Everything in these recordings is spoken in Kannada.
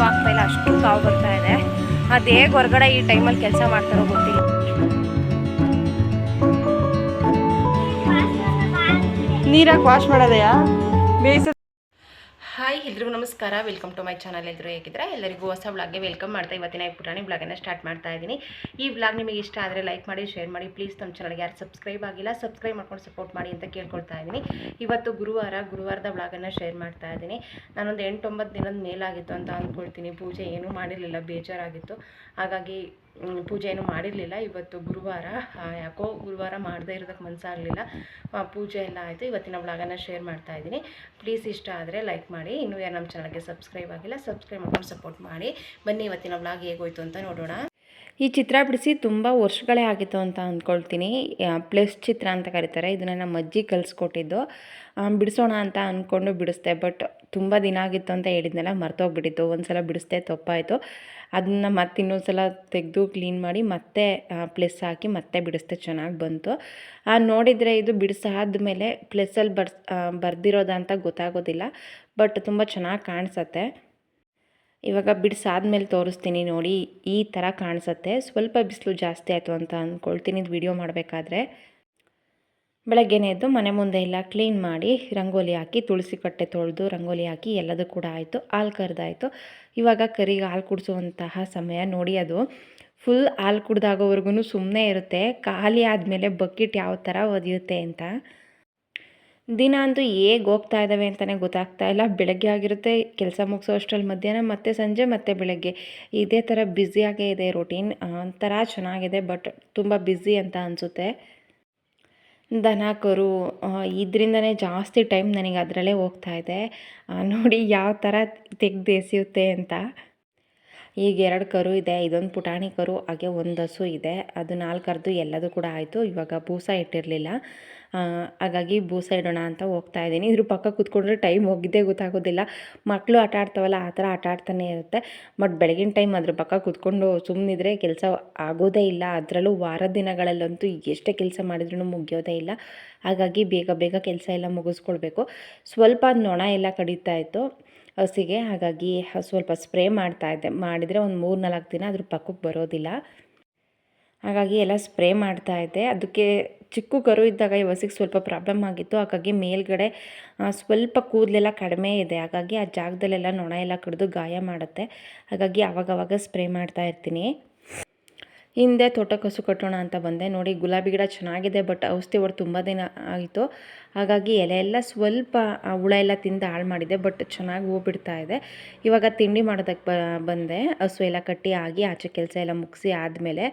ಆಗ್ತಾಯಿಲ್ಲ, ಅಷ್ಟು ಕಾವು ಬರ್ತಾ ಇದೆ. ಅದು ಹೇಗೆ ಹೊರಗಡೆ ಈ ಟೈಮಲ್ಲಿ ಕೆಲಸ ಮಾಡ್ತಾರೋ ಗೊತ್ತಿಲ್ಲ. ನೀರಾಗಿ ವಾಶ್ ಮಾಡೋದೆಯಾ ಬೇಯಿಸ. ಹಾಯ್ ಎಲ್ರಿಗೂ ನಮಸ್ಕಾರ, ವೆಲ್ಕಮ್ ಟು ಮೈ ಚಾನಲ್. ಎಲ್ಲರೂ ಹೇಗಿದ್ರೆ ಎಲ್ಲರಿಗೂ ಹೊಸ ಬ್ಲಾಗ್ಗೆ ವೆಲ್ಕಮ್ ಮಾಡ್ತಾ ಇವತ್ತಿನ ಪುಟಾಣಿ ಬ್ಲಾಗನ್ನು ಸ್ಟಾರ್ಟ್ ಮಾಡ್ತಾ ಇದ್ದೀನಿ. ಈ ಬ್ಲಾಗ್ ನಿಮಗೆ ಇಷ್ಟ ಆದರೆ ಲೈಕ್ ಮಾಡಿ, ಶೇರ್ ಮಾಡಿ. ಪ್ಲೀಸ್ ನಮ್ಮ ಚಾನಲ್ಗೆ ಯಾರು ಸಬ್ಸ್ಕ್ರೈಬ್ ಆಗಿಲ್ಲ ಸಬ್ಸ್ಕ್ರೈಬ್ ಮಾಡ್ಕೊಂಡು ಸಪೋರ್ಟ್ ಮಾಡಿ ಅಂತ ಕೇಳ್ಕೊಳ್ತಾ ಇದ್ದೀನಿ. ಇವತ್ತು ಗುರುವಾರದ ಬ್ಲಾಗನ್ನು ಶೇರ್ ಮಾಡ್ತಾ ಇದ್ದೀನಿ. ನಾನೊಂದು 8-9 ದಿನದ ಮೇಲಾಗಿತ್ತು ಅಂತ ಅಂದ್ಕೊಳ್ತೀನಿ. ಪೂಜೆ ಏನೂ ಮಾಡಿರಲಿಲ್ಲ, ಬೇಜಾರಾಗಿತ್ತು. ಹಾಗಾಗಿ ಪೂಜೆ ಏನೂ ಮಾಡಿರಲಿಲ್ಲ. ಇವತ್ತು ಗುರುವಾರ, ಯಾಕೋ ಗುರುವಾರ ಮಾಡದೇ ಇರೋದಕ್ಕೆ ಮನಸ್ಸಾಗಲಿಲ್ಲ. ಪೂಜೆ ಎಲ್ಲ ಆಯಿತು. ಇವತ್ತಿನ ಬ್ಲಾಗನ್ನು ಶೇರ್ ಮಾಡ್ತಾ ಇದ್ದೀನಿ. ಪ್ಲೀಸ್ ಇಷ್ಟ ಆದರೆ ಲೈಕ್ ಮಾಡಿ. ಇನ್ನೂ ಯಾರು ನಮ್ಮ ಚಾನಲ್ಗೆ ಸಬ್ಸ್ಕ್ರೈಬ್ ಆಗಿಲ್ಲ ಸಬ್ಸ್ಕ್ರೈಬ್ ಮಾಡ್ಕೊಂಡು ಸಪೋರ್ಟ್ ಮಾಡಿ. ಬನ್ನಿ ಇವತ್ತಿನ ಬ್ಲಾಗ್ ಹೇಗೋಯ್ತು ಅಂತ ನೋಡೋಣ. ಈ ಚಿತ್ರ ಬಿಡಿಸಿ ತುಂಬ ವರ್ಷಗಳೇ ಆಗಿತ್ತು ಅಂತ ಅಂದ್ಕೊಳ್ತೀನಿ. ಪ್ಲಸ್ ಚಿತ್ರ ಅಂತ ಕರೀತಾರೆ. ಇದನ್ನು ನಮ್ಮ ಅಜ್ಜಿ ಕಲಿಸ್ಕೊಟ್ಟಿದ್ದು. ಬಿಡಿಸೋಣ ಅಂತ ಅಂದ್ಕೊಂಡು ಬಿಡಿಸ್ದೆ, ಬಟ್ ತುಂಬ ದಿನ ಆಗಿತ್ತು ಅಂತ ಹೇಳಿದ್ನೆಲ್ಲ, ಮರ್ತೋಗ್ಬಿಟ್ಟಿತ್ತು. ಒಂದು ಸಲ ಬಿಡಿಸ್ದೆ, ತಪ್ಪಾಯಿತು. ಅದನ್ನು ಮತ್ತೆ ಇನ್ನೊಂದು ಸಲ ತೆಗೆದು ಕ್ಲೀನ್ ಮಾಡಿ ಮತ್ತೆ ಪ್ಲಸ್ ಹಾಕಿ ಮತ್ತೆ ಬಿಡಿಸ್ದೆ, ಚೆನ್ನಾಗಿ ಬಂತು. ನೋಡಿದರೆ ಇದು ಬಿಡಿಸಾದ್ಮೇಲೆ ಪ್ಲಸ್ಸಲ್ಲಿ ಬರ್ದಿರೋದಂತ ಗೊತ್ತಾಗೋದಿಲ್ಲ, ಬಟ್ ತುಂಬ ಚೆನ್ನಾಗಿ ಕಾಣಿಸುತ್ತೆ. ಇವಾಗ ಬಿಡಿಸಾದ್ಮೇಲೆ ತೋರಿಸ್ತೀನಿ ನೋಡಿ. ಈ ಥರ ಕಾಣಿಸುತ್ತೆ. ಸ್ವಲ್ಪ ಬಿಸಿಲು ಜಾಸ್ತಿ ಆಯಿತು ಅಂತ ಅಂದ್ಕೊಳ್ತೀನಿ ಇದು ವಿಡಿಯೋ ಮಾಡಬೇಕಾದ್ರೆ. ಬೆಳಗ್ಗೆನೇ ಎದ್ದು ಮನೆ ಮುಂದೆ ಎಲ್ಲ ಕ್ಲೀನ್ ಮಾಡಿ ರಂಗೋಲಿ ಹಾಕಿ, ತುಳಸಿ ಕಟ್ಟೆ ತೊಳೆದು ರಂಗೋಲಿ ಹಾಕಿ ಎಲ್ಲದೂ ಕೂಡ ಆಯಿತು. ಹಾಲು ಕರೆದಾಯಿತು. ಇವಾಗ ಕರಿಗೆ ಹಾಲು ಕುಡಿಸುವಂತಹ ಸಮಯ ನೋಡಿ. ಅದು ಫುಲ್ ಹಾಲು ಕುಡ್ದಾಗೋವರೆಗೂ ಸುಮ್ಮನೆ ಇರುತ್ತೆ. ಖಾಲಿ ಆದಮೇಲೆ ಬಕೆಟ್ ಯಾವ ಥರ ಒದೆಯುತ್ತೆ ಅಂತ. ದಿನ ಅಂತೂ ಹೇಗೆ ಹೋಗ್ತಾ ಇದ್ದಾವೆ ಅಂತಲೇ ಗೊತ್ತಾಗ್ತಾ ಇಲ್ಲ. ಬೆಳಗ್ಗೆ ಆಗಿರುತ್ತೆ, ಕೆಲಸ ಮುಗಿಸೋ ಅಷ್ಟರಲ್ಲಿ ಮಧ್ಯಾಹ್ನ, ಮತ್ತೆ ಸಂಜೆ, ಮತ್ತೆ ಬೆಳಗ್ಗೆ. ಇದೇ ಥರ ಬ್ಯುಸಿಯಾಗೇ ಇದೆ ರೂಟೀನ್. ಒಂಥರ ಚೆನ್ನಾಗಿದೆ, ಬಟ್ ತುಂಬ ಬ್ಯುಸಿ ಅಂತ ಅನಿಸುತ್ತೆ. ದನ ಕರು ಇದರಿಂದನೇ ಜಾಸ್ತಿ ಟೈಮ್ ನನಗೆ ಅದರಲ್ಲೇ ಹೋಗ್ತಾ ಇದೆ. ನೋಡಿ ಯಾವ ಥರ ತೆಗೆದು ಎಸೆಯುತ್ತೆ ಅಂತ. ಈಗ 2 ಕರು ಇದೆ. ಇದೊಂದು ಪುಟಾಣಿ ಕರು, ಹಾಗೆ ಒಂದು ಹಸು ಇದೆ. ಅದು 4 ಕರೆದು ಎಲ್ಲದೂ ಕೂಡ ಆಯಿತು. ಇವಾಗ ಬೂಸ ಇಟ್ಟಿರಲಿಲ್ಲ, ಹಾಗಾಗಿ ಬೂಸ ಇಡೋಣ ಅಂತ ಹೋಗ್ತಾ ಇದ್ದೀನಿ. ಇದ್ರ ಪಕ್ಕ ಕೂತ್ಕೊಂಡ್ರೆ ಟೈಮ್ ಹೋಗಿದ್ದೇ ಗೊತ್ತಾಗೋದಿಲ್ಲ. ಮಕ್ಕಳು ಆಟ ಆಡ್ತಾವಲ್ಲ, ಆ ಥರ ಆಟ ಆಡ್ತಾನೆ ಇರುತ್ತೆ. ಬಟ್ ಬೆಳಗಿನ ಟೈಮ್ ಅದ್ರ ಪಕ್ಕ ಕೂತ್ಕೊಂಡು ಸುಮ್ಮನಿದ್ರೆ ಕೆಲಸ ಆಗೋದೇ ಇಲ್ಲ. ಅದರಲ್ಲೂ ವಾರದ ದಿನಗಳಲ್ಲಂತೂ ಎಷ್ಟೇ ಕೆಲಸ ಮಾಡಿದ್ರೂ ಮುಗಿಯೋದೇ ಇಲ್ಲ. ಹಾಗಾಗಿ ಬೇಗ ಬೇಗ ಕೆಲಸ ಎಲ್ಲ ಮುಗಿಸ್ಕೊಳ್ಬೇಕು. ಸ್ವಲ್ಪ ನೊಣ ಎಲ್ಲ ಕಡಿತಾ ಇತ್ತು ಹಸಿಗೆ, ಹಾಗಾಗಿ ಸ್ವಲ್ಪ ಸ್ಪ್ರೇ ಮಾಡ್ತಾಯಿದ್ದೆ. ಮಾಡಿದರೆ ಒಂದು 3-4 ದಿನ ಅದ್ರ ಪಕ್ಕಕ್ಕೆ ಬರೋದಿಲ್ಲ. ಹಾಗಾಗಿ ಎಲ್ಲ ಸ್ಪ್ರೇ ಮಾಡ್ತಾಯಿದ್ದೆ. ಅದಕ್ಕೆ ಚಿಕ್ಕ ಕರು ಇದ್ದಾಗ ಈ ಹಸಿಗೆ ಸ್ವಲ್ಪ ಪ್ರಾಬ್ಲಮ್ ಆಗಿತ್ತು. ಹಾಗಾಗಿ ಮೇಲ್ಗಡೆ ಸ್ವಲ್ಪ ಕೂದಲೆಲ್ಲ ಕಡಿಮೆ ಇದೆ. ಹಾಗಾಗಿ ಆ ಜಾಗದಲ್ಲೆಲ್ಲ ನೊಣ ಎಲ್ಲ ಕಡಿದು ಗಾಯ ಮಾಡುತ್ತೆ. ಹಾಗಾಗಿ ಆವಾಗವಾಗ ಸ್ಪ್ರೇ ಮಾಡ್ತಾ ಇರ್ತೀನಿ. ಹಿಂದೆ ತೋಟಕ್ಕೆ ಹಸು ಕಟ್ಟೋಣ ಅಂತ ಬಂದೆ. ನೋಡಿ ಗುಲಾಬಿ ಗಿಡ ಚೆನ್ನಾಗಿದೆ, ಬಟ್ ಔಷಧಿ ಹೊಡೆದು ತುಂಬ ದಿನ ಆಯಿತು. ಹಾಗಾಗಿ ಎಲೆ ಎಲ್ಲ ಸ್ವಲ್ಪ ಹುಳ ಎಲ್ಲ ತಿಂದು ಹಾಳು ಮಾಡಿದೆ, ಬಟ್ ಚೆನ್ನಾಗಿ ಹೂ ಬಿಡ್ತಾ ಇದೆ. ಇವಾಗ ತಿಂಡಿ ಮಾಡೋದಕ್ಕೆ ಬಂದೆ. ಹಸು ಎಲ್ಲ ಕಟ್ಟಿ ಆಗಿ ಆಚೆ ಕೆಲಸ ಎಲ್ಲ ಮುಗಿಸಿ ಆದಮೇಲೆ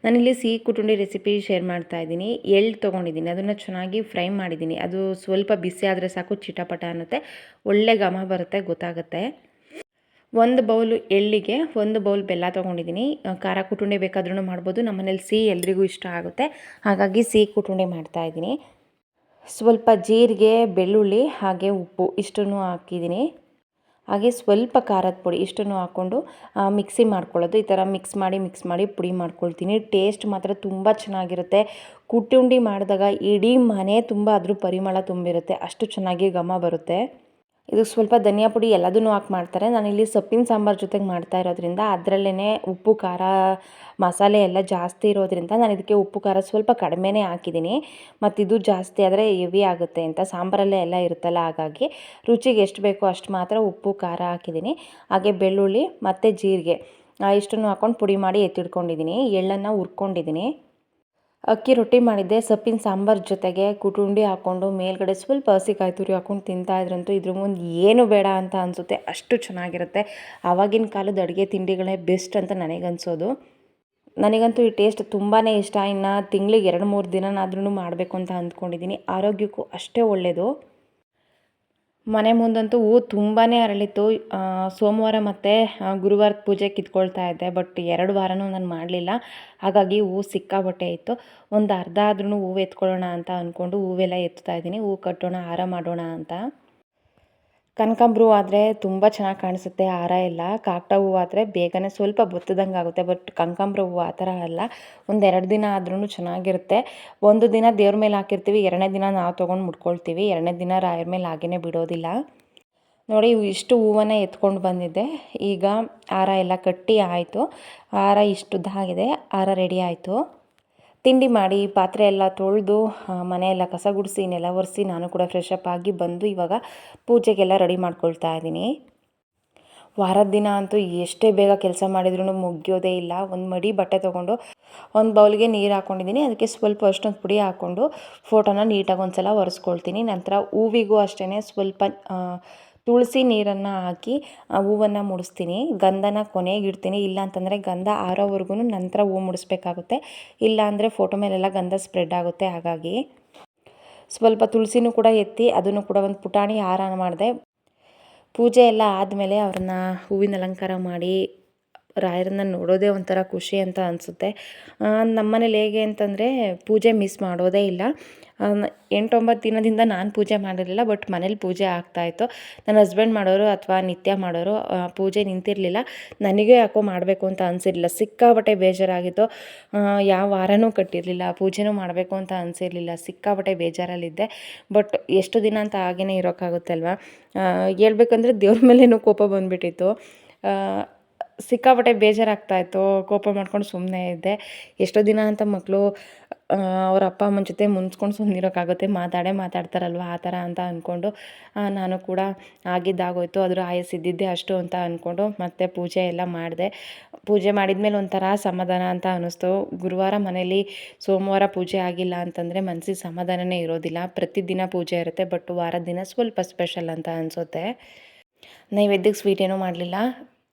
ನಾನಿಲ್ಲಿ ಸಿಹಿ ಕುಟುಂಬಿ ರೆಸಿಪಿ ಶೇರ್ ಮಾಡ್ತಾ ಇದ್ದೀನಿ. ಎಳ್ಳು ತೊಗೊಂಡಿದ್ದೀನಿ, ಅದನ್ನು ಚೆನ್ನಾಗಿ ಫ್ರೈ ಮಾಡಿದ್ದೀನಿ. ಅದು ಸ್ವಲ್ಪ ಬಿಸಿ ಆದರೆ ಸಾಕು, ಚಿಟಪಟ ಅನ್ನುತ್ತೆ, ಒಳ್ಳೆ ಘಮ ಬರುತ್ತೆ, ಗೊತ್ತಾಗುತ್ತೆ. 1 ಬೌಲು ಎಳ್ಳಿಗೆ 1 ಬೌಲ್ ಬೆಲ್ಲ ತೊಗೊಂಡಿದ್ದೀನಿ. ಖಾರ ಕುಟುಂಬಿ ಬೇಕಾದ್ರೂ ಮಾಡ್ಬೋದು. ನಮ್ಮ ಮನೇಲಿ ಸಿಹಿ ಎಲ್ರಿಗೂ ಇಷ್ಟ ಆಗುತ್ತೆ, ಹಾಗಾಗಿ ಸಿಹಿ ಕುಟುಂಬಿ ಮಾಡ್ತಾಯಿದ್ದೀನಿ. ಸ್ವಲ್ಪ ಜೀರಿಗೆ, ಬೆಳ್ಳುಳ್ಳಿ, ಹಾಗೆ ಉಪ್ಪು ಇಷ್ಟನ್ನು ಹಾಕಿದ್ದೀನಿ. ಹಾಗೆ ಸ್ವಲ್ಪ ಖಾರದ ಪುಡಿ ಇಷ್ಟನ್ನು ಹಾಕ್ಕೊಂಡು ಮಿಕ್ಸಿ ಮಾಡ್ಕೊಳ್ಳೋದು. ಈ ಥರ ಮಿಕ್ಸ್ ಮಾಡಿ ಪುಡಿ ಮಾಡ್ಕೊಳ್ತೀನಿ. ಟೇಸ್ಟ್ ಮಾತ್ರ ತುಂಬ ಚೆನ್ನಾಗಿರುತ್ತೆ. ಕುಟ್ಟುಂಡಿ ಮಾಡಿದಾಗ ಇಡೀ ಮನೆ ತುಂಬ ಅದ್ರ ಪರಿಮಳ ತುಂಬಿರುತ್ತೆ, ಅಷ್ಟು ಚೆನ್ನಾಗಿ ಘಮ ಬರುತ್ತೆ. ಇದು ಸ್ವಲ್ಪ ಧನಿಯಾ ಪುಡಿ ಎಲ್ಲದನ್ನೂ ಹಾಕಿ ಮಾಡ್ತಾರೆ. ನಾನಿಲ್ಲಿ ಸೊಪ್ಪಿನ ಸಾಂಬಾರು ಜೊತೆಗೆ ಮಾಡ್ತಾ ಇರೋದ್ರಿಂದ ಅದರಲ್ಲೇ ಉಪ್ಪು ಖಾರ ಮಸಾಲೆ ಎಲ್ಲ ಜಾಸ್ತಿ ಇರೋದ್ರಿಂದ ನಾನು ಇದಕ್ಕೆ ಉಪ್ಪು ಖಾರ ಸ್ವಲ್ಪ ಕಡಿಮೆನೇ ಹಾಕಿದ್ದೀನಿ. ಮತ್ತು ಇದು ಜಾಸ್ತಿ ಆದರೆ ಹೆವಿ ಆಗುತ್ತೆ ಅಂತ, ಸಾಂಬಾರಲ್ಲೇ ಎಲ್ಲ ಇರುತ್ತಲ್ಲ, ಹಾಗಾಗಿ ರುಚಿಗೆ ಎಷ್ಟು ಬೇಕೋ ಅಷ್ಟು ಮಾತ್ರ ಉಪ್ಪು ಖಾರ ಹಾಕಿದ್ದೀನಿ. ಹಾಗೆ ಬೆಳ್ಳುಳ್ಳಿ ಮತ್ತು ಜೀರಿಗೆ ಇಷ್ಟನ್ನು ಹಾಕ್ಕೊಂಡು ಪುಡಿ ಮಾಡಿ ಎತ್ತಿಟ್ಕೊಂಡಿದ್ದೀನಿ. ಎಳ್ಳನ್ನು ಹುರ್ಕೊಂಡಿದ್ದೀನಿ. ಅಕ್ಕಿ ರೊಟ್ಟಿ ಮಾಡಿದ್ದೆ ಸೊಪ್ಪಿನ ಸಾಂಬಾರು ಜೊತೆಗೆ ಕುಟುಂಬಿ ಹಾಕ್ಕೊಂಡು ಮೇಲ್ಗಡೆ ಸ್ವಲ್ಪ ಹಸಿಕಾಯಿ ತುರಿ ಹಾಕ್ಕೊಂಡು ತಿಂತಾಯಿದ್ರಂತೂ ಇದ್ರ ಮುಂದೆ ಏನು ಬೇಡ ಅಂತ ಅನಿಸುತ್ತೆ, ಅಷ್ಟು ಚೆನ್ನಾಗಿರುತ್ತೆ. ಆವಾಗಿನ ಕಾಲದ ಅಡುಗೆ ತಿಂಡಿಗಳೇ ಬೆಸ್ಟ್ ಅಂತ ನನಗನ್ಸೋದು. ನನಗಂತೂ ಈ ಟೇಸ್ಟ್ ತುಂಬಾ ಇಷ್ಟ. ಇನ್ನು ತಿಂಗಳಿಗೆ 2-3 ದಿನನಾದ್ರೂ ಮಾಡಬೇಕು ಅಂತ ಅಂದ್ಕೊಂಡಿದ್ದೀನಿ. ಆರೋಗ್ಯಕ್ಕೂ ಅಷ್ಟೇ ಒಳ್ಳೆಯದು. ಮನೆ ಮುಂದಂತೂ ಹೂವು ತುಂಬಾ ಅರಳಿತ್ತು. ಸೋಮವಾರ ಮತ್ತು ಗುರುವಾರದ ಪೂಜೆ ಕಿತ್ಕೊಳ್ತಾ ಇದ್ದೆ, ಬಟ್ 2 ವಾರನೂ ನಾನು ಮಾಡಲಿಲ್ಲ. ಹಾಗಾಗಿ ಹೂವು ಸಿಕ್ಕಾಬಟ್ಟೆ ಇತ್ತು. ಒಂದು ಅರ್ಧ ಆದ್ರೂ ಹೂವು ಎತ್ಕೊಳ್ಳೋಣ ಅಂತ ಅಂದ್ಕೊಂಡು ಹೂವೆಲ್ಲ ಎತ್ತಾ ಇದ್ದೀನಿ. ಹೂವು ಕಟ್ಟೋಣ, ಹಾರ ಮಾಡೋಣ ಅಂತ. ಕನಕಾಂಬ್ರ ಹೂವು ಆದರೆ ತುಂಬ ಚೆನ್ನಾಗಿ ಕಾಣಿಸುತ್ತೆ ಹಾರ ಎಲ್ಲ. ಕಾಕಡ ಹೂವು ಆದರೆ ಬೇಗನೆ ಸ್ವಲ್ಪ ಬೊತ್ತದಂಗೆ ಆಗುತ್ತೆ, ಬಟ್ ಕನಕಾಂಬ್ರ ಹೂವು ಆ ಥರ ಅಲ್ಲ. 1-2 ದಿನ ಆದ್ರೂ ಚೆನ್ನಾಗಿರುತ್ತೆ. 1 ದಿನ ದೇವ್ರ ಮೇಲೆ ಹಾಕಿರ್ತೀವಿ, 2ನೇ ದಿನ ನಾವು ತೊಗೊಂಡು ಮುಡ್ಕೊಳ್ತೀವಿ. 2ನೇ ದಿನ ರಾಯರ ಮೇಲೆ ಹಾಗೇ ಬಿಡೋದಿಲ್ಲ. ನೋಡಿ ಇಷ್ಟು ಹೂವನ್ನು ಎತ್ಕೊಂಡು ಬಂದಿದ್ದೆ. ಈಗ ಹಾರ ಎಲ್ಲ ಕಟ್ಟಿ ಆಯಿತು. ಹಾರ ಇಷ್ಟುದ್ದಾಗಿದೆ. ಹಾರ ರೆಡಿ ಆಯಿತು. ತಿಂಡಿ ಮಾಡಿ ಪಾತ್ರೆ ಎಲ್ಲ ತೊಳೆದು ಮನೆಯೆಲ್ಲ ಕಸ ಗುಡಿಸಿ ನೆಲ ಒರೆಸಿ ನಾನು ಕೂಡ ಫ್ರೆಶ್ ಅಪ್ ಆಗಿ ಬಂದು ಇವಾಗ ಪೂಜೆಗೆಲ್ಲ ರೆಡಿ ಮಾಡ್ಕೊಳ್ತಾ ಇದ್ದೀನಿ. ವಾರದ ದಿನ ಅಂತೂ ಎಷ್ಟೇ ಬೇಗ ಕೆಲಸ ಮಾಡಿದ್ರೂ ಮುಗಿಯೋದೇ ಇಲ್ಲ. ಒಂದು ಮಡಿ ಬಟ್ಟೆ ತೊಗೊಂಡು ಒಂದು ಬೌಲ್ಗೆ ನೀರು ಹಾಕ್ಕೊಂಡಿದ್ದೀನಿ. ಅದಕ್ಕೆ ಸ್ವಲ್ಪ ಅಷ್ಟೊಂದು ಪುಡಿ ಹಾಕ್ಕೊಂಡು ಫೋಟೋನ ನೀಟಾಗಿ ಒಂದು ಸಲ ಒರೆಸ್ಕೊಳ್ತೀನಿ. ನಂತರ ಹೂವಿಗೂ ಅಷ್ಟೇ ಸ್ವಲ್ಪ ತುಳಸಿ ನೀರನ್ನು ಹಾಕಿ ಹೂವನ್ನು ಮುಡಿಸ್ತೀನಿ. ಗಂಧನ ಕೊನೆಗೆ ಇಡ್ತೀನಿ. ಇಲ್ಲ ಅಂತಂದರೆ ಗಂಧ ಆರೋವರೆಗೂ ನಂತರ ಹೂವು ಮುಡಿಸ್ಬೇಕಾಗುತ್ತೆ. ಇಲ್ಲ ಅಂದರೆ ಫೋಟೋ ಮೇಲೆಲ್ಲ ಗಂಧ ಸ್ಪ್ರೆಡ್ ಆಗುತ್ತೆ. ಹಾಗಾಗಿ ಸ್ವಲ್ಪ ತುಳಸಿನೂ ಕೂಡ ಎತ್ತಿ ಅದನ್ನು ಕೂಡ ಒಂದು ಪುಟಾಣಿ ಹಾರ ಮಾಡಿದೆ. ಪೂಜೆ ಎಲ್ಲ ಆದಮೇಲೆ ಅವ್ರನ್ನ ಹೂವಿನ ಅಲಂಕಾರ ಮಾಡಿ ರಾಯರನ್ನ ನೋಡೋದೇ ಒಂಥರ ಖುಷಿ ಅಂತ ಅನಿಸುತ್ತೆ. ನಮ್ಮನೇಲಿ ಹೇಗೆ ಅಂತಂದರೆ ಪೂಜೆ ಮಿಸ್ ಮಾಡೋದೇ ಇಲ್ಲ. 8-9 ದಿನದಿಂದ ನಾನು ಪೂಜೆ ಮಾಡಿರಲಿಲ್ಲ, ಬಟ್ ಮನೇಲಿ ಪೂಜೆ ಆಗ್ತಾಯಿತ್ತು. ನನ್ನ ಹಸ್ಬೆಂಡ್ ಮಾಡೋರು ಅಥವಾ ನಿತ್ಯ ಮಾಡೋರು, ಪೂಜೆ ನಿಂತಿರಲಿಲ್ಲ. ನನಗೆ ಯಾಕೋ ಮಾಡಬೇಕು ಅಂತ ಅನಿಸಿರಲಿಲ್ಲ. ಸಿಕ್ಕಾಪಟ್ಟೆ ಬೇಜಾರಾಗಿತ್ತು. ಯಾವ ವಾರನೂ ಕಟ್ಟಿರಲಿಲ್ಲ, ಪೂಜೆನೂ ಮಾಡಬೇಕು ಅಂತ ಅನಿಸಿರಲಿಲ್ಲ. ಸಿಕ್ಕಾಪಟ್ಟೆ ಬೇಜಾರಲ್ಲಿದ್ದೆ. ಬಟ್ ಎಷ್ಟು ದಿನ ಅಂತ ಹಾಗೇ ಇರೋಕ್ಕಾಗುತ್ತೆ ಅಲ್ವಾ. ಹೇಳ್ಬೇಕಂದ್ರೆ ದೇವ್ರ ಮೇಲೇನೂ ಕೋಪ ಬಂದುಬಿಟ್ಟಿತ್ತು. ಸಿಕ್ಕಾಪಟ್ಟೆ ಬೇಜಾರಾಗ್ತಾಯಿತ್ತು. ಕೋಪ ಮಾಡ್ಕೊಂಡು ಸುಮ್ಮನೆ ಇದ್ದೆ. ಎಷ್ಟೋ ದಿನ ಅಂತ ಮಕ್ಕಳು ಅವ್ರ ಅಪ್ಪ ಅಮ್ಮನ ಜೊತೆ ಮುನ್ಸ್ಕೊಂಡು ಸುಮ್ಮನಿರೋಕ್ಕಾಗುತ್ತೆ, ಮಾತಾಡ್ತಾರಲ್ವ ಆ ಥರ ಅಂತ ಅಂದ್ಕೊಂಡು ನಾನು ಕೂಡ ಆಗಿದ್ದಾಗೋಯ್ತು. ಅದ್ರ ಆಯಸ್ಸಿದ್ದಿದ್ದೆ ಅಷ್ಟು ಅಂತ ಅಂದ್ಕೊಂಡು ಮತ್ತೆ ಪೂಜೆ ಎಲ್ಲ ಮಾಡಿದೆ. ಪೂಜೆ ಮಾಡಿದ್ಮೇಲೆ ಒಂಥರ ಸಮಾಧಾನ ಅಂತ ಅನ್ನಿಸ್ತು. ಗುರುವಾರ ಮನೇಲಿ ಸೋಮವಾರ ಪೂಜೆ ಆಗಿಲ್ಲ ಅಂತಂದರೆ ಮನಸ್ಸಿಗೆ ಸಮಾಧಾನನೇ ಇರೋದಿಲ್ಲ. ಪ್ರತಿದಿನ ಪೂಜೆ ಇರುತ್ತೆ, ಬಟ್ ವಾರದ ದಿನ ಸ್ವಲ್ಪ ಸ್ಪೆಷಲ್ ಅಂತ ಅನಿಸುತ್ತೆ. ನೈವೇದ್ಯಕ್ಕೆ ಸ್ವೀಟ್ ಏನೂ ಮಾಡಲಿಲ್ಲ.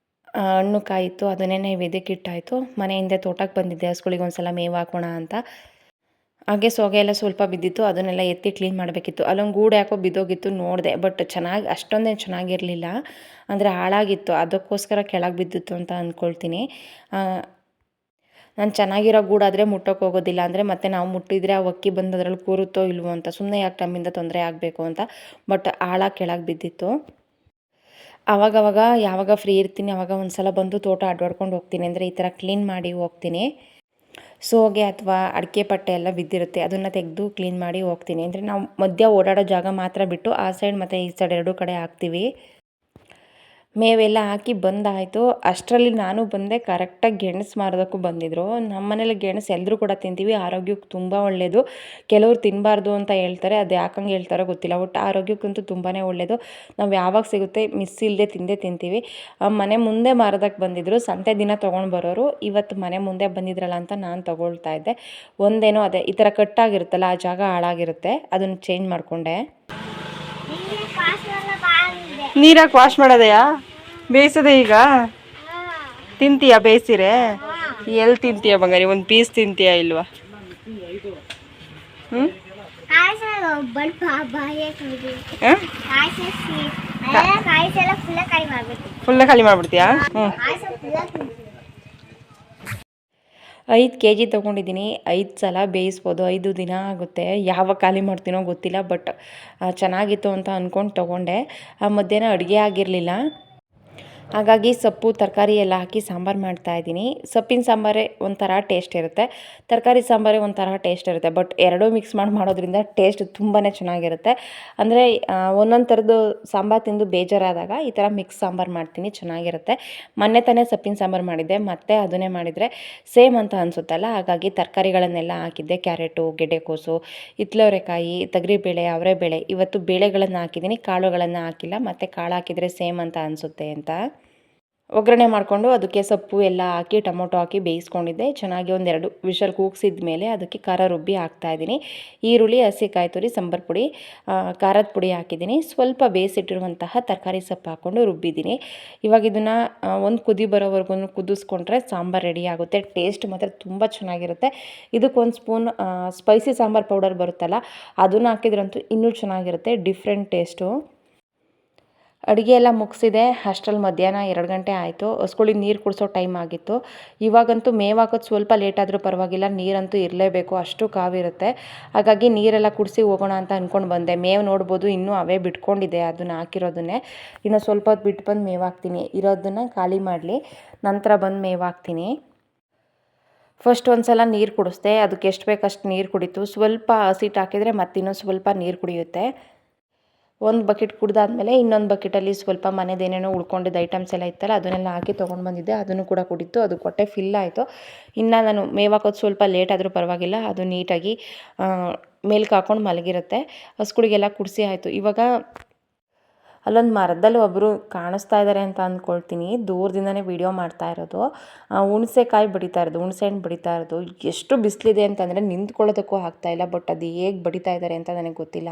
ಹಣ್ಣು ಕಾಯಿತು, ಅದನ್ನೇ ನೈವೇದ್ಯಕ್ಕೆ ಇಟ್ಟಾಯಿತು. ಮನೆಯಿಂದ ತೋಟಕ್ಕೆ ಬಂದಿದ್ದೆ ಹಸುಗಳಿಗೆ ಒಂದು ಸಲ ಮೇವು ಹಾಕೋಣ ಅಂತ. ಹಾಗೆ ಸೊಗೆ ಎಲ್ಲ ಸ್ವಲ್ಪ ಬಿದ್ದಿತ್ತು, ಅದನ್ನೆಲ್ಲ ಎತ್ತಿ ಕ್ಲೀನ್ ಮಾಡಬೇಕಿತ್ತು. ಅಲ್ಲೊಂದು ಗೂಡು ಯಾಕೋ ಬಿದ್ದೋಗಿತ್ತು, ನೋಡಿದೆ. ಬಟ್ ಅಷ್ಟೊಂದೇನು ಚೆನ್ನಾಗಿರಲಿಲ್ಲ, ಅಂದರೆ ಹಾಳಾಗಿತ್ತು. ಅದಕ್ಕೋಸ್ಕರ ಕೆಳಗೆ ಬಿದ್ದಿತ್ತು ಅಂತ ಅಂದ್ಕೊಳ್ತೀನಿ. ನಾನು ಚೆನ್ನಾಗಿರೋ ಗೂಡಾದರೆ ಮುಟ್ಟೋಕೆ ಹೋಗೋದಿಲ್ಲ. ಅಂದರೆ ಮತ್ತೆ ನಾವು ಮುಟ್ಟಿದರೆ ಆ ಅಕ್ಕಿ ಬಂದು ಅದರಲ್ಲಿ ಕೂರುತ್ತೋ ಇಲ್ವೋ ಅಂತ, ಸುಮ್ಮನೆ ಯಾಕೆ ನಮ್ಮಿಂದ ತೊಂದರೆ ಆಗಬೇಕು ಅಂತ. ಬಟ್ ಹಾಳಾಗಿ ಕೆಳಗೆ ಬಿದ್ದಿತ್ತು. ಆವಾಗವಾಗ ಯಾವಾಗ ಫ್ರೀ ಇರ್ತೀನಿ ಆವಾಗ ಒಂದು ಸಲ ಬಂದು ತೋಟ ಅಡ್ಡಾಡ್ಕೊಂಡು ಹೋಗ್ತೀನಿ. ಅಂದರೆ ಈ ಥರ ಕ್ಲೀನ್ ಮಾಡಿ ಹೋಗ್ತೀನಿ. ಸೋಗೆ ಅಥವಾ ಅಡಿಕೆ ಪಟ್ಟೆ ಎಲ್ಲ ಬಿದ್ದಿರುತ್ತೆ, ಅದನ್ನು ತೆಗೆದು ಕ್ಲೀನ್ ಮಾಡಿ ಹೋಗ್ತೀನಿ. ಅಂದರೆ ನಾವು ಮಧ್ಯ ಓಡಾಡೋ ಜಾಗ ಮಾತ್ರ ಬಿಟ್ಟು ಆ ಸೈಡ್ ಮತ್ತು ಈ ಸೈಡ್ ಎರಡೂ ಕಡೆ ಹಾಕ್ತೀವಿ. ಮೇವೆಲ್ಲ ಹಾಕಿ ಬಂದಾಯಿತು. ಅಷ್ಟರಲ್ಲಿ ನಾನು ಬಂದೆ. ಕರೆಕ್ಟಾಗಿ ಗೆಣಸು ಮಾರೋದಕ್ಕೂ ಬಂದಿದ್ದರು. ನಮ್ಮ ಮನೇಲಿ ಗೆಣಸು ಎಲ್ಲರೂ ಕೂಡ ತಿಂತೀವಿ, ಆರೋಗ್ಯಕ್ಕೆ ತುಂಬ ಒಳ್ಳೆಯದು. ಕೆಲವ್ರು ತಿನ್ನಬಾರ್ದು ಅಂತ ಹೇಳ್ತಾರೆ, ಅದು ಯಾಕಂಗೆ ಹೇಳ್ತಾರೋ ಗೊತ್ತಿಲ್ಲ. ಒಟ್ಟು ಆರೋಗ್ಯಕ್ಕಂತೂ ತುಂಬಾ ಒಳ್ಳೆಯದು. ನಾವು ಯಾವಾಗ ಸಿಗುತ್ತೆ ಮಿಸ್ ಇಲ್ಲದೆ ತಿಂತೀವಿ. ಮನೆ ಮುಂದೆ ಮಾರೋದಕ್ಕೆ ಬಂದಿದ್ದರು. ಸಂತೆ ದಿನ ತೊಗೊಂಡು ಬರೋರು. ಇವತ್ತು ಮನೆ ಮುಂದೆ ಬಂದಿದ್ರಲ್ಲ ಅಂತ ನಾನು ತೊಗೊಳ್ತಾ ಇದ್ದೆ. ಒಂದೇನೋ ಅದೇ ಈ ಥರ ಕಟ್ಟಾಗಿರುತ್ತಲ್ಲ, ಆ ಜಾಗ ಹಾಳಾಗಿರುತ್ತೆ, ಅದನ್ನು ಚೇಂಜ್ ಮಾಡಿಕೊಂಡೆ. ನೀರಾಗಿ ವಾಶ್ ಮಾಡೋದೆಯಾ? ಬೇಯಿಸೋದೆ ಈಗ? ತಿಂತೀಯಾ ಬೇಯಿಸಿರೆ? ಎಲ್ಲಿ ತಿಂತೀಯ ಬಂಗಾರಿ? ಒಂದು ಪೀಸ್ ತಿಂತೀಯಾ ಇಲ್ವಾ? ಫುಲ್ಲ ಖಾಲಿ ಮಾಡ್ಬಿಡ್ತೀಯಾ? 5 kg ತೊಗೊಂಡಿದ್ದೀನಿ. 5 ಸಲ ಬೇಯಿಸ್ಬೋದು. 5 ದಿನ ಆಗುತ್ತೆ. ಯಾವಾಗ ಖಾಲಿ ಮಾಡ್ತೀನೋ ಗೊತ್ತಿಲ್ಲ, ಬಟ್ ಚೆನ್ನಾಗಿತ್ತು ಅಂತ ಅಂದ್ಕೊಂಡು ತೊಗೊಂಡೆ. ಮಧ್ಯಾಹ್ನ ಅಡುಗೆ ಆಗಿರಲಿಲ್ಲ, ಹಾಗಾಗಿ ಸೊಪ್ಪು ತರಕಾರಿ ಎಲ್ಲ ಹಾಕಿ ಸಾಂಬಾರು ಮಾಡ್ತಾಯಿದ್ದೀನಿ. ಸೊಪ್ಪಿನ ಸಾಂಬಾರೇ ಒಂಥರ ಟೇಸ್ಟ್ ಇರುತ್ತೆ, ತರಕಾರಿ ಸಾಂಬಾರೇ ಒಂಥರ ಟೇಸ್ಟ್ ಇರುತ್ತೆ. ಬಟ್ ಎರಡೂ ಮಿಕ್ಸ್ ಮಾಡೋದ್ರಿಂದ ಟೇಸ್ಟ್ ತುಂಬಾ ಚೆನ್ನಾಗಿರುತ್ತೆ. ಅಂದರೆ ಒಂದೊಂದು ಥರದ್ದು ಸಾಂಬಾರು ತಿಂದು ಬೇಜಾರಾದಾಗ ಈ ಥರ ಮಿಕ್ಸ್ ಸಾಂಬಾರು ಮಾಡ್ತೀನಿ, ಚೆನ್ನಾಗಿರುತ್ತೆ. ಮೊನ್ನೆ ತಾನೇ ಸೊಪ್ಪಿನ ಸಾಂಬಾರು ಮಾಡಿದ್ದೆ, ಮತ್ತೆ ಅದನ್ನೇ ಮಾಡಿದರೆ ಸೇಮ್ ಅಂತ ಅನಿಸುತ್ತಲ್ಲ, ಹಾಗಾಗಿ ತರಕಾರಿಗಳನ್ನೆಲ್ಲ ಹಾಕಿದ್ದೆ. ಕ್ಯಾರೆಟು, ಗೆಡ್ಡೆಕೋಸು, ಹಿತ್ಲವರೆಕಾಯಿ, ತೊಗರಿಬೇಳೆ, ಅವರೆಬೇಳೆ. ಇವತ್ತು ಬೇಳೆಗಳನ್ನು ಹಾಕಿದ್ದೀನಿ, ಕಾಳುಗಳನ್ನು ಹಾಕಿಲ್ಲ. ಮತ್ತು ಕಾಳು ಹಾಕಿದರೆ ಸೇಮ್ ಅಂತ ಅನಿಸುತ್ತೆ ಅಂತ ಒಗ್ಗರಣೆ ಮಾಡಿಕೊಂಡು ಅದಕ್ಕೆ ಸೊಪ್ಪು ಎಲ್ಲ ಹಾಕಿ ಟೊಮೊಟೊ ಹಾಕಿ ಬೇಯಿಸ್ಕೊಂಡಿದ್ದೆ. ಚೆನ್ನಾಗಿ 1-2 ವಿಷಲ್ ಕೂಗಿಸಿದ ಮೇಲೆ ಅದಕ್ಕೆ ಖಾರ ರುಬ್ಬಿ ಹಾಕ್ತಾಯಿದ್ದೀನಿ. ಈರುಳ್ಳಿ, ಹಸಿಕಾಯಿ ತುರಿ, ಸಾಂಬಾರು ಪುಡಿ, ಖಾರದ ಪುಡಿ ಹಾಕಿದ್ದೀನಿ. ಸ್ವಲ್ಪ ಬೇಯಿಸಿಟ್ಟಿರುವಂತಹ ತರಕಾರಿ ಸೊಪ್ಪು ಹಾಕ್ಕೊಂಡು ರುಬ್ಬಿದ್ದೀನಿ. ಇವಾಗ ಇದನ್ನು ಒಂದು ಕುದಿ ಬರೋವರೆಗೂ ಕುದಿಸ್ಕೊಂಡ್ರೆ ಸಾಂಬಾರು ರೆಡಿ ಆಗುತ್ತೆ. ಟೇಸ್ಟ್ ಮಾತ್ರ ತುಂಬ ಚೆನ್ನಾಗಿರುತ್ತೆ. ಇದಕ್ಕೊಂದು ಸ್ಪೂನ್ ಸ್ಪೈಸಿ ಸಾಂಬಾರು ಪೌಡರ್ ಬರುತ್ತಲ್ಲ, ಅದನ್ನು ಹಾಕಿದ್ರಂತೂ ಇನ್ನೂ ಚೆನ್ನಾಗಿರುತ್ತೆ, ಡಿಫ್ರೆಂಟ್ ಟೇಸ್ಟು. ಅಡುಗೆ ಎಲ್ಲ ಮುಗಿಸಿದೆ. ಅಷ್ಟರಲ್ಲಿ ಮಧ್ಯಾಹ್ನ 2 ಗಂಟೆ ಆಯಿತು. ಹಸುಗಳಿಗೆ ನೀರು ಕುಡಿಸೋ ಟೈಮ್ ಆಗಿತ್ತು. ಇವಾಗಂತೂ ಮೇವು ಹಾಕೋದು ಸ್ವಲ್ಪ ಲೇಟ್ ಆದರೂ ಪರವಾಗಿಲ್ಲ, ನೀರಂತೂ ಇರಲೇಬೇಕು, ಅಷ್ಟು ಕಾವಿರುತ್ತೆ. ಹಾಗಾಗಿ ನೀರೆಲ್ಲ ಕುಡಿಸಿ ಹೋಗೋಣ ಅಂತ ಅಂದ್ಕೊಂಡು ಬಂದೆ. ಮೇವು ನೋಡ್ಬೋದು ಇನ್ನೂ ಅವೇ ಬಿಟ್ಕೊಂಡಿದೆ, ಅದನ್ನು ಹಾಕಿರೋದನ್ನೇ. ಇನ್ನು ಸ್ವಲ್ಪ ಹೊತ್ತು ಬಿಟ್ಟು ಬಂದು ಮೇವು ಹಾಕ್ತೀನಿ. ಇರೋದನ್ನು ಖಾಲಿ ಮಾಡಲಿ, ನಂತರ ಬಂದು ಮೇವು ಹಾಕ್ತೀನಿ. ಫಸ್ಟ್ ಒಂದು ಸಲ ನೀರು ಕುಡಿಸ್ದೆ, ಅದಕ್ಕೆ ಎಷ್ಟು ಬೇಕಷ್ಟು ನೀರು ಕುಡಿತು. ಸ್ವಲ್ಪ ಹಸಿಟ್ಟು ಹಾಕಿದರೆ ಮತ್ತಿನ್ನೂ ಸ್ವಲ್ಪ ನೀರು ಕುಡಿಯುತ್ತೆ. ಒಂದು ಬಕೆಟ್ ಕುಡ್ದಾದ್ಮೇಲೆ ಇನ್ನೊಂದು ಬಕೆಟಲ್ಲಿ ಸ್ವಲ್ಪ ಮನೆದೇನೇನೋ ಉಳ್ಕೊಂಡಿದ್ದ ಐಟಮ್ಸ್ ಎಲ್ಲ ಇತ್ತಲ್ಲ ಅದನ್ನೆಲ್ಲ ಹಾಕಿ ತೊಗೊಂಡು ಬಂದಿದ್ದೆ. ಅದನ್ನು ಕೂಡ ಕುಡಿತು. ಅದು ಹೊಟ್ಟೆ ಫಿಲ್ ಆಯಿತು. ಇನ್ನು ನಾನು ಮೇವು ಹಾಕೋದು ಸ್ವಲ್ಪ ಲೇಟ್ ಆದರೂ ಪರವಾಗಿಲ್ಲ, ಅದು ನೀಟಾಗಿ ಮೇಲ್ಕೆ ಹಾಕ್ಕೊಂಡು ಮಲಗಿರುತ್ತೆ. ಹಸುಗಳಿಗೆಲ್ಲ ಕುಡಿಸಿ ಆಯಿತು. ಇವಾಗ ಅಲ್ಲೊಂದು ಮರದಲ್ಲಿ ಒಬ್ಬರು ಕಾಣಿಸ್ತಾ ಇದ್ದಾರೆ ಅಂತ ಅಂದ್ಕೊಳ್ತೀನಿ. ದೂರದಿಂದನೇ ವೀಡಿಯೋ ಮಾಡ್ತಾ ಇರೋದು. ಹುಣಸೆಕಾಯಿ ಬಡಿತಾ ಇರೋದು, ಹುಣಸೆ ಹಣ್ಣು ಬಡಿತಾ ಇರೋದು. ಎಷ್ಟು ಬಿಸಿಲಿದೆ ಅಂತಂದರೆ ನಿಂತ್ಕೊಳ್ಳೋದಕ್ಕೂ ಆಗ್ತಾಯಿಲ್ಲ. ಬಟ್ ಅದು ಹೇಗೆ ಬಡಿತಾ ಇದ್ದಾರೆ ಅಂತ ನನಗೆ ಗೊತ್ತಿಲ್ಲ.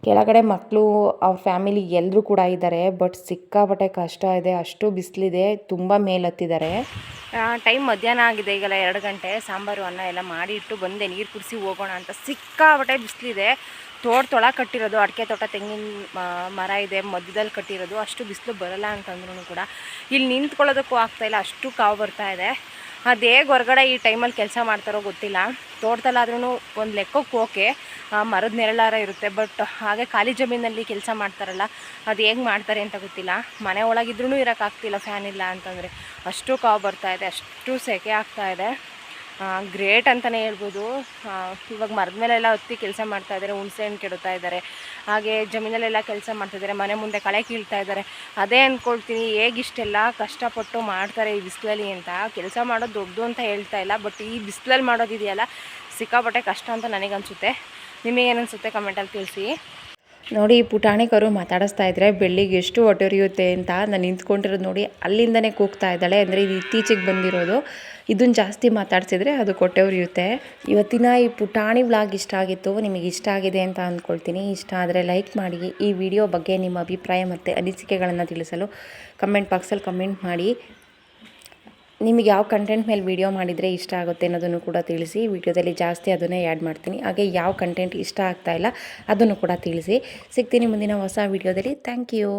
ಕೆಳಗಡೆ ಮಕ್ಕಳು ಅವ್ರ ಫ್ಯಾಮಿಲಿ ಎಲ್ಲರೂ ಕೂಡ ಇದ್ದಾರೆ. ಬಟ್ ಸಿಕ್ಕಾಪಟ್ಟೆ ಕಷ್ಟ ಇದೆ, ಅಷ್ಟು ಬಿಸಿಲಿದೆ, ತುಂಬ ಮೇಲತ್ತಿದ್ದಾರೆ. ಟೈಮ್ ಮಧ್ಯಾಹ್ನ ಆಗಿದೆ, ಈಗೆಲ್ಲ 2 ಗಂಟೆ. ಸಾಂಬಾರು ಅನ್ನ ಎಲ್ಲ ಮಾಡಿ ಇಟ್ಟು ಬಂದೆ ನೀರು ಕುಡಿಸಿ ಹೋಗೋಣ ಅಂತ. ಸಿಕ್ಕಾಪಟ್ಟೆ ಬಿಸಿಲಿದೆ. ತೋಟ ಕಟ್ಟಿರೋದು, ಅಡಿಕೆ ತೋಟ, ತೆಂಗಿನ ಮರ ಇದೆ ಮಧ್ಯದಲ್ಲಿ ಕಟ್ಟಿರೋದು. ಅಷ್ಟು ಬಿಸಿಲು ಬರಲ್ಲ ಅಂತಂದ್ರೂ ಕೂಡ ಇಲ್ಲಿ ನಿಂತ್ಕೊಳ್ಳೋದಕ್ಕೂ ಆಗ್ತಾಯಿಲ್ಲ, ಅಷ್ಟು ಕಾವು ಬರ್ತಾ ಇದೆ. ಅದು ಹೇಗೆ ಹೊರಗಡೆ ಈ ಟೈಮಲ್ಲಿ ಕೆಲಸ ಮಾಡ್ತಾರೋ ಗೊತ್ತಿಲ್ಲ. ತೋಟದಲ್ಲಾದ್ರೂ ಒಂದು ಲೆಕ್ಕಕ್ಕೆ ಓಕೆ, ಮರದ ನೆರಳಾರ ಇರುತ್ತೆ. ಬಟ್ ಹಾಗೆ ಖಾಲಿ ಜಮೀನಲ್ಲಿ ಕೆಲಸ ಮಾಡ್ತಾರಲ್ಲ, ಅದು ಹೇಗೆ ಮಾಡ್ತಾರೆ ಅಂತ ಗೊತ್ತಿಲ್ಲ. ಮನೆ ಒಳಗಿದ್ರೂ ಇರೋಕ್ಕಾಗ್ತಿಲ್ಲ ಫ್ಯಾನ್ ಇಲ್ಲ ಅಂತಂದರೆ. ಅಷ್ಟು ಕಾವು ಬರ್ತಾ ಇದೆ, ಅಷ್ಟು ಸೆಕೆ ಆಗ್ತಾಯಿದೆ. ಗ್ರೇಟ್ ಅಂತಲೇ ಹೇಳ್ಬೋದು. ಇವಾಗ ಮರದ ಮೇಲೆಲ್ಲ ಹತ್ತಿ ಕೆಲಸ ಮಾಡ್ತಾಯಿದ್ದಾರೆ, ಹುಣಸೆ ಹಣ್ಣು ಕೆಡುತ್ತಾ ಇದ್ದಾರೆ. ಹಾಗೆ ಜಮೀನಲ್ಲೆಲ್ಲ ಕೆಲಸ ಮಾಡ್ತಾಯಿದ್ದಾರೆ, ಮನೆ ಮುಂದೆ ಕಳೆ ಕೀಳ್ತಾ ಇದ್ದಾರೆ. ಅದೇ ಅಂದ್ಕೊಳ್ತೀನಿ, ಹೇಗಿಷ್ಟೆಲ್ಲ ಕಷ್ಟಪಟ್ಟು ಮಾಡ್ತಾರೆ ಈ ಬಿಸಿಲಲ್ಲಿ ಅಂತ. ಕೆಲಸ ಮಾಡೋದು ದೊಡ್ಡದು ಅಂತ ಹೇಳ್ತಾ ಇಲ್ಲ, ಬಟ್ ಈ ಬಿಸಿಲಲ್ಲಿ ಮಾಡೋದಿದೆಯಲ್ಲ ಸಿಕ್ಕಾಪಟ್ಟೆ ಕಷ್ಟ ಅಂತ ನನಗನ್ಸುತ್ತೆ. ನಿಮಗೇನನ್ಸುತ್ತೆ ಕಮೆಂಟಲ್ಲಿ ತಿಳಿಸಿ. ನೋಡಿ, ಈ ಪುಟಾಣಿ ಕರು ಮಾತಾಡಿಸ್ತಾ ಇದ್ದರೆ ಬೆಳ್ಳಿಗೆ ಎಷ್ಟು ಹೊಟ್ಟೆರಿಯುತ್ತೆ ಅಂತ. ನಾನು ನಿಂತ್ಕೊಂಡಿರೋದು ನೋಡಿ, ಅಲ್ಲಿಂದನೇ ಕೂಗ್ತಾ ಇದ್ದಾಳೆ. ಅಂದರೆ ಇದು ಇತ್ತೀಚೆಗೆ ಬಂದಿರೋದು. ಇದನ್ನು ಜಾಸ್ತಿ ಮಾತಾಡ್ಸಿದ್ರೆ ಅದು ಹೊಟ್ಟೆ ಉರಿಯುತ್ತೆ. ಇವತ್ತಿನ ಈ ಪುಟಾಣಿ ವ್ಲಾಗ್ ಇಷ್ಟ ಆಗಿತ್ತು, ನಿಮಗೆ ಇಷ್ಟ ಆಗಿದೆ ಅಂತ ಅಂದ್ಕೊಳ್ತೀನಿ. ಇಷ್ಟ ಆದರೆ ಲೈಕ್ ಮಾಡಿ. ಈ ವಿಡಿಯೋ ಬಗ್ಗೆ ನಿಮ್ಮ ಅಭಿಪ್ರಾಯ ಮತ್ತು ಅನಿಸಿಕೆಗಳನ್ನು ತಿಳಿಸಲು ಕಮೆಂಟ್ ಬಾಕ್ಸಲ್ಲಿ ಕಮೆಂಟ್ ಮಾಡಿ. ನಿಮಗೆ ಯಾವ ಕಂಟೆಂಟ್ ಮೇಲೆ ವೀಡಿಯೋ ಮಾಡಿದರೆ ಇಷ್ಟ ಆಗುತ್ತೆ ಅನ್ನೋದನ್ನು ಕೂಡ ತಿಳಿಸಿ. ವಿಡಿಯೋದಲ್ಲಿ ಜಾಸ್ತಿ ಅದನ್ನೇ ಆ್ಯಡ್ ಮಾಡ್ತೀನಿ. ಹಾಗೆ ಯಾವ ಕಂಟೆಂಟ್ ಇಷ್ಟ ಆಗ್ತಾಯಿಲ್ಲ ಅದನ್ನು ಕೂಡ ತಿಳಿಸಿ. ಸಿಗ್ತೀನಿ ಮುಂದಿನ ಹೊಸ ವಿಡಿಯೋದಲ್ಲಿ. Thank you.